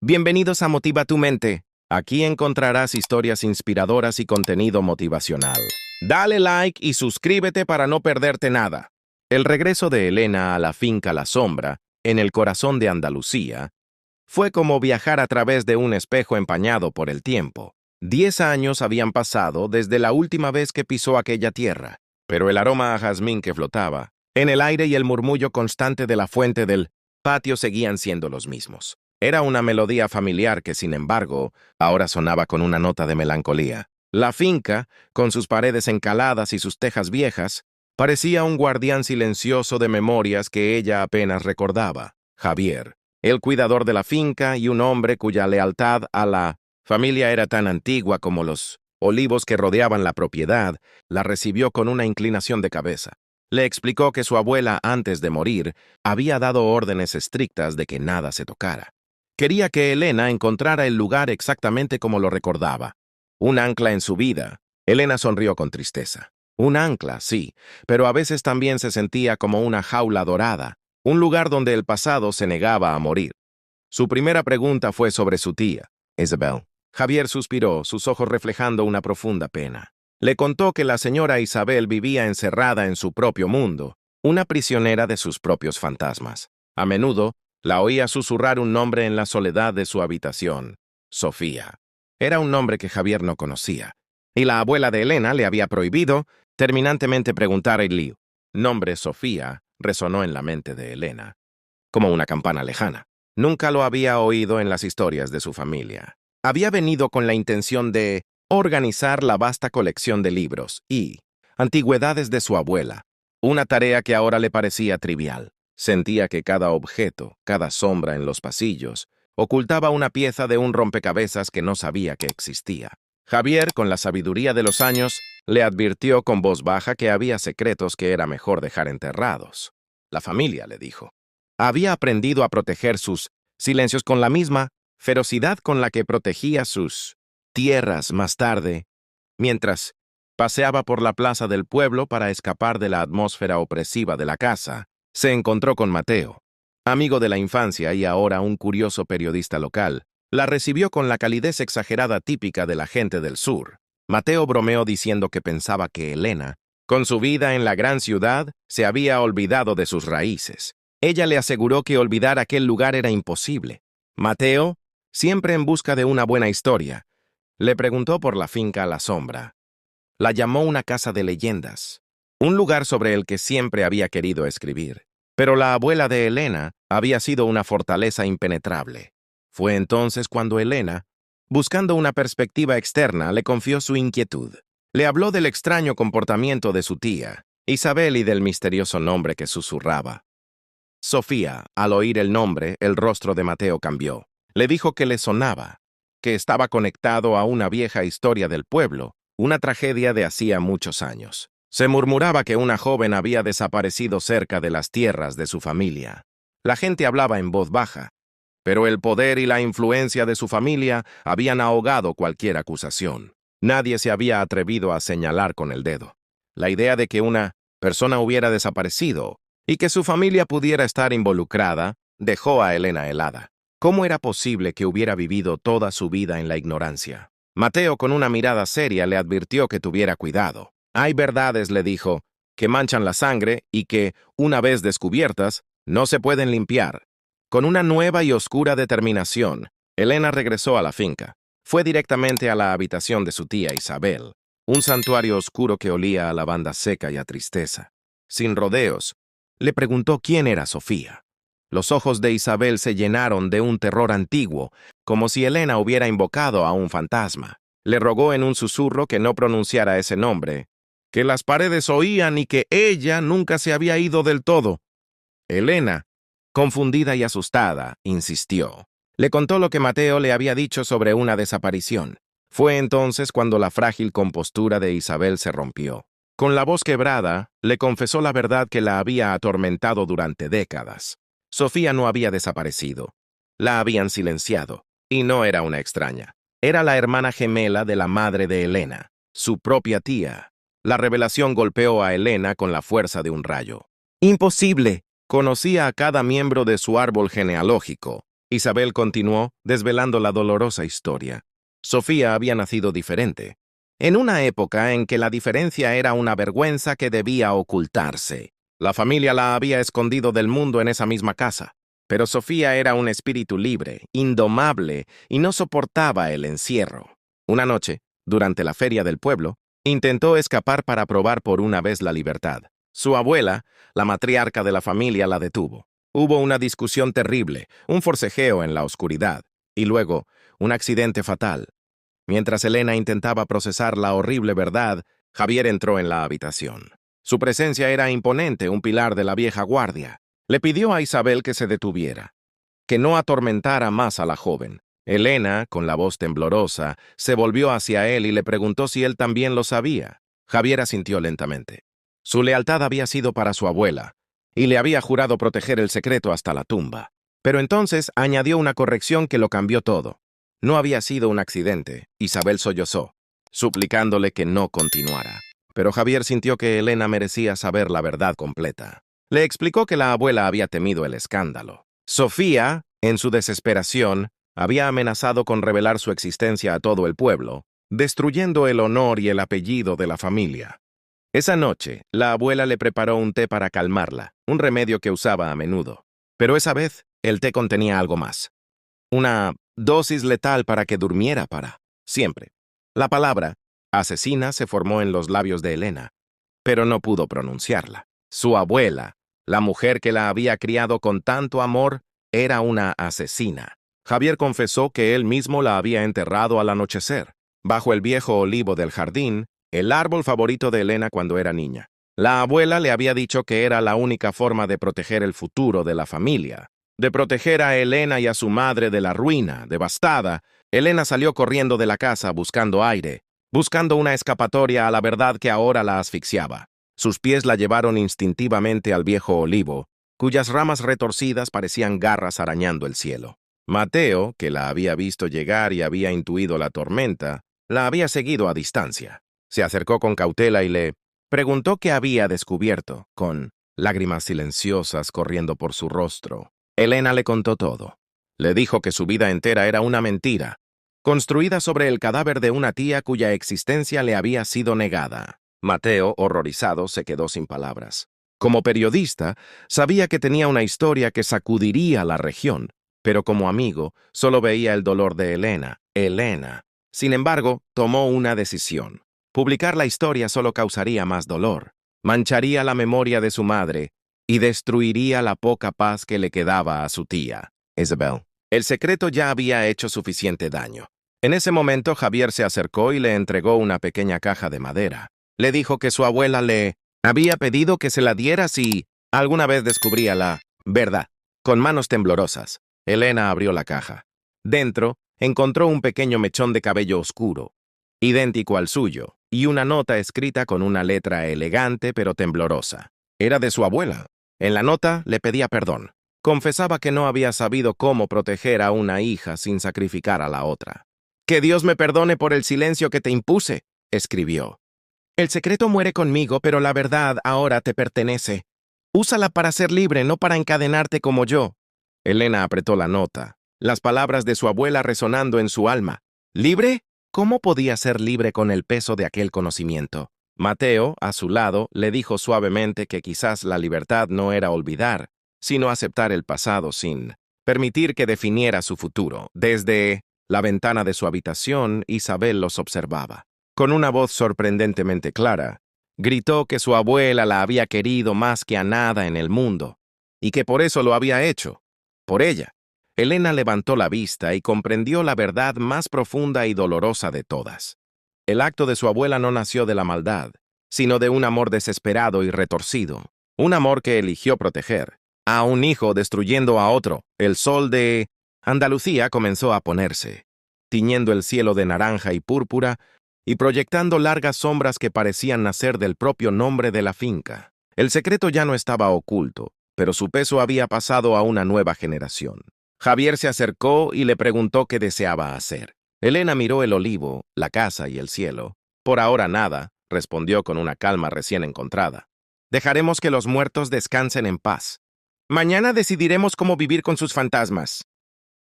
Bienvenidos a Motiva tu Mente. Aquí encontrarás historias inspiradoras y contenido motivacional. Dale like y suscríbete para no perderte nada. El regreso de Elena a la finca La Sombra, en el corazón de Andalucía, fue como viajar a través de un espejo empañado por el tiempo. 10 años habían pasado desde la última vez que pisó aquella tierra, pero el aroma a jazmín que flotaba en el aire y el murmullo constante de la fuente del patio seguían siendo los mismos. Era una melodía familiar que, sin embargo, ahora sonaba con una nota de melancolía. La finca, con sus paredes encaladas y sus tejas viejas, parecía un guardián silencioso de memorias que ella apenas recordaba. Javier, el cuidador de la finca y un hombre cuya lealtad a la familia era tan antigua como los olivos que rodeaban la propiedad, la recibió con una inclinación de cabeza. Le explicó que su abuela, antes de morir, había dado órdenes estrictas de que nada se tocara. Quería que Elena encontrara el lugar exactamente como lo recordaba. Un ancla en su vida. Elena sonrió con tristeza. Un ancla, sí, pero a veces también se sentía como una jaula dorada, un lugar donde el pasado se negaba a morir. Su primera pregunta fue sobre su tía, Isabel. Javier suspiró, sus ojos reflejando una profunda pena. Le contó que la señora Isabel vivía encerrada en su propio mundo, una prisionera de sus propios fantasmas. A menudo, la oía susurrar un nombre en la soledad de su habitación, Sofía. Era un nombre que Javier no conocía, y la abuela de Elena le había prohibido terminantemente preguntar el lío. Nombre Sofía resonó en la mente de Elena, como una campana lejana. Nunca lo había oído en las historias de su familia. Había venido con la intención de organizar la vasta colección de libros y antigüedades de su abuela, una tarea que ahora le parecía trivial. Sentía que cada objeto, cada sombra en los pasillos, ocultaba una pieza de un rompecabezas que no sabía que existía. Javier, con la sabiduría de los años, le advirtió con voz baja que había secretos que era mejor dejar enterrados. La familia, le dijo, había aprendido a proteger sus silencios con la misma ferocidad con la que protegía sus tierras más tarde, mientras paseaba por la plaza del pueblo para escapar de la atmósfera opresiva de la casa. Se encontró con Mateo, amigo de la infancia y ahora un curioso periodista local. La recibió con la calidez exagerada típica de la gente del sur. Mateo bromeó diciendo que pensaba que Elena, con su vida en la gran ciudad, se había olvidado de sus raíces. Ella le aseguró que olvidar aquel lugar era imposible. Mateo, siempre en busca de una buena historia, le preguntó por la finca La Sombra. La llamó una casa de leyendas, un lugar sobre el que siempre había querido escribir. Pero la abuela de Elena había sido una fortaleza impenetrable. Fue entonces cuando Elena, buscando una perspectiva externa, le confió su inquietud. Le habló del extraño comportamiento de su tía, Isabel, y del misterioso nombre que susurraba. Sofía, al oír el nombre, el rostro de Mateo cambió. Le dijo que le sonaba, que estaba conectado a una vieja historia del pueblo, una tragedia de hacía muchos años. Se murmuraba que una joven había desaparecido cerca de las tierras de su familia. La gente hablaba en voz baja, pero el poder y la influencia de su familia habían ahogado cualquier acusación. Nadie se había atrevido a señalar con el dedo. La idea de que una persona hubiera desaparecido y que su familia pudiera estar involucrada dejó a Elena helada. ¿Cómo era posible que hubiera vivido toda su vida en la ignorancia? Mateo, con una mirada seria, le advirtió que tuviera cuidado. Hay verdades, le dijo, que manchan la sangre y que, una vez descubiertas, no se pueden limpiar. Con una nueva y oscura determinación, Elena regresó a la finca. Fue directamente a la habitación de su tía Isabel, un santuario oscuro que olía a lavanda seca y a tristeza. Sin rodeos, le preguntó quién era Sofía. Los ojos de Isabel se llenaron de un terror antiguo, como si Elena hubiera invocado a un fantasma. Le rogó en un susurro que no pronunciara ese nombre, que las paredes oían y que ella nunca se había ido del todo. Elena, confundida y asustada, insistió. Le contó lo que Mateo le había dicho sobre una desaparición. Fue entonces cuando la frágil compostura de Isabel se rompió. Con la voz quebrada, le confesó la verdad que la había atormentado durante décadas. Sofía no había desaparecido. La habían silenciado, y no era una extraña. Era la hermana gemela de la madre de Elena, su propia tía. La revelación golpeó a Elena con la fuerza de un rayo. ¡Imposible! Conocía a cada miembro de su árbol genealógico, Isabel continuó, desvelando la dolorosa historia. Sofía había nacido diferente, en una época en que la diferencia era una vergüenza que debía ocultarse. La familia la había escondido del mundo en esa misma casa, pero Sofía era un espíritu libre, indomable, y no soportaba el encierro. Una noche, durante la feria del pueblo, intentó escapar para probar por una vez la libertad. Su abuela, la matriarca de la familia, la detuvo. Hubo una discusión terrible, un forcejeo en la oscuridad, y luego, un accidente fatal. Mientras Elena intentaba procesar la horrible verdad, Javier entró en la habitación. Su presencia era imponente, un pilar de la vieja guardia. Le pidió a Isabel que se detuviera, que no atormentara más a la joven. Elena, con la voz temblorosa, se volvió hacia él y le preguntó si él también lo sabía. Javier asintió lentamente. Su lealtad había sido para su abuela, y le había jurado proteger el secreto hasta la tumba. Pero entonces añadió una corrección que lo cambió todo. No había sido un accidente. Isabel sollozó, suplicándole que no continuara. Pero Javier sintió que Elena merecía saber la verdad completa. Le explicó que la abuela había temido el escándalo. Sofía, en su desesperación, había amenazado con revelar su existencia a todo el pueblo, destruyendo el honor y el apellido de la familia. Esa noche, la abuela le preparó un té para calmarla, un remedio que usaba a menudo. Pero esa vez, el té contenía algo más. Una dosis letal para que durmiera para siempre. La palabra asesina se formó en los labios de Elena, pero no pudo pronunciarla. Su abuela, la mujer que la había criado con tanto amor, era una asesina. Javier confesó que él mismo la había enterrado al anochecer, bajo el viejo olivo del jardín, el árbol favorito de Elena cuando era niña. La abuela le había dicho que era la única forma de proteger el futuro de la familia, de proteger a Elena y a su madre de la ruina, devastada. Elena salió corriendo de la casa buscando aire, buscando una escapatoria a la verdad que ahora la asfixiaba. Sus pies la llevaron instintivamente al viejo olivo, cuyas ramas retorcidas parecían garras arañando el cielo. Mateo, que la había visto llegar y había intuido la tormenta, la había seguido a distancia. Se acercó con cautela y le preguntó qué había descubierto, con lágrimas silenciosas corriendo por su rostro. Elena le contó todo. Le dijo que su vida entera era una mentira, construida sobre el cadáver de una tía cuya existencia le había sido negada. Mateo, horrorizado, se quedó sin palabras. Como periodista, sabía que tenía una historia que sacudiría la región, pero como amigo, solo veía el dolor de Elena. Sin embargo, tomó una decisión. Publicar la historia solo causaría más dolor, mancharía la memoria de su madre y destruiría la poca paz que le quedaba a su tía, Isabel. El secreto ya había hecho suficiente daño. En ese momento, Javier se acercó y le entregó una pequeña caja de madera. Le dijo que su abuela le había pedido que se la diera si alguna vez descubría la verdad. Con manos temblorosas, Elena abrió la caja. Dentro, encontró un pequeño mechón de cabello oscuro, idéntico al suyo, y una nota escrita con una letra elegante pero temblorosa. Era de su abuela. En la nota le pedía perdón. Confesaba que no había sabido cómo proteger a una hija sin sacrificar a la otra. «Que Dios me perdone por el silencio que te impuse», escribió. «El secreto muere conmigo, pero la verdad ahora te pertenece. Úsala para ser libre, no para encadenarte como yo». Elena apretó la nota, las palabras de su abuela resonando en su alma. ¿Libre? ¿Cómo podía ser libre con el peso de aquel conocimiento? Mateo, a su lado, le dijo suavemente que quizás la libertad no era olvidar, sino aceptar el pasado sin permitir que definiera su futuro. Desde la ventana de su habitación, Isabel los observaba. Con una voz sorprendentemente clara, gritó que su abuela la había querido más que a nada en el mundo, y que por eso lo había hecho, por ella. Elena levantó la vista y comprendió la verdad más profunda y dolorosa de todas. El acto de su abuela no nació de la maldad, sino de un amor desesperado y retorcido, un amor que eligió proteger. A un hijo destruyendo a otro, el sol de Andalucía comenzó a ponerse, tiñendo el cielo de naranja y púrpura y proyectando largas sombras que parecían nacer del propio nombre de la finca. El secreto ya no estaba oculto, pero su peso había pasado a una nueva generación. Javier se acercó y le preguntó qué deseaba hacer. Elena miró el olivo, la casa y el cielo. «Por ahora nada», respondió con una calma recién encontrada. «Dejaremos que los muertos descansen en paz. Mañana decidiremos cómo vivir con sus fantasmas».